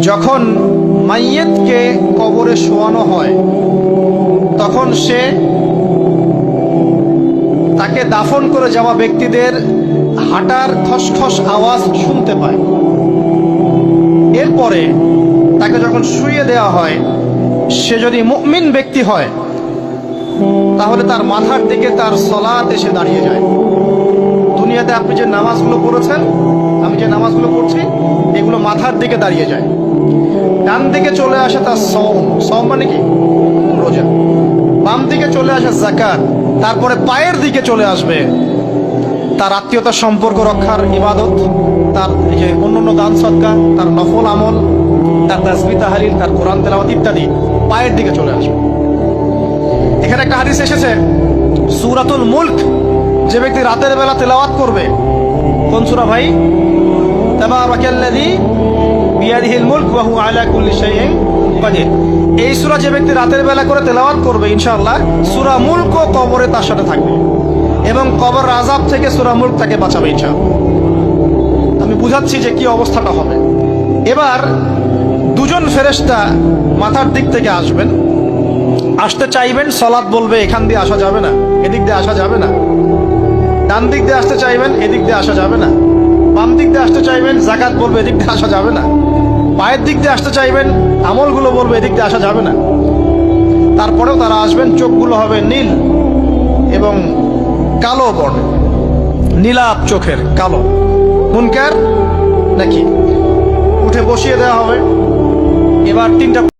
যখন মাইয়েতকে কবরে শোয়ানো হয় তখন সে তাকে দাফন করে যাওয়া ব্যক্তিদের হাঁটার খসখস আওয়াজ শুনতে পায়। এরপরে তাকে যখন শুইয়ে দেওয়া হয়, সে যদি মুমিন ব্যক্তি হয় তাহলে তার মাথার দিকে তার সলাত এসে দাঁড়িয়ে যায়। দুনিয়াতে আপনি যে নামাজগুলো পড়েছেন, আমি যে নামাজগুলো পড়ছি, এগুলো মাথার দিকে দাঁড়িয়ে যায়। ডান দিকে চলে আসে তার সওম মানে কি? রোজা। বাম দিকে চলে আসে যাকাত। তারপরে পায়ের দিকে চলে আসবে তার আত্মীয়তার সম্পর্ক রক্ষার ইবাদত, তার এই যে অন্যান্য দান সদকা, তার নফল আমল, তার তাসবিহ তাহলিল, তার কোরআন তেলাওয়াত ইত্যাদি পায়ের দিকে চলে আসবে। এখানে একটা হাদিস এসেছে, সূরাতুল মুলক যে ব্যক্তি রাতের বেলা তেলাওয়াত করবে, কোন সূরা ভাই? তাবারাকাল্লাযী বিয়াদিহিল মুলক ওয়া হুয়া আলা কুল্লি শাইইন কাদির। এই সূরা যে ব্যক্তি রাতের বেলা করে তেলাওয়াত করবে, ইনশাআল্লাহ সূরা মুলক কবরে তার সাথে থাকবে এবং কবর আযাব থেকে সূরা মুলক তাকে বাঁচাবে ইনশাআল্লাহ। আমি বুঝাচ্ছি যে কি অবস্থাটা হবে। এবার দুজন ফেরেশতা মাথার দিক থেকে আসবেন, আসতে চাইবেন, সালাত বলবে এখান দিয়ে আসা যাবে না, এদিক দিয়ে আসা যাবে না। ডান দিক দিয়ে আসতে চাইবেন, এদিক দিয়ে আসা যাবে না। বাম দিক দিয়ে আসতে চাইবেন, যাকাত বলবে এদিক দিয়ে আসা যাবে না। পায়ের দিক দিয়ে আসতে চাইবেন, আমলগুলো বলবে এদিক দিয়ে আসা যাবে না। তারপরেও তারা আসবেন, চোখগুলো হবে নীল এবং কালো বর্ণ, নীলাপ চোখের, কালো। মুনকার নাকি? উঠে বসিয়ে দেওয়া হবে। এবার তিনটা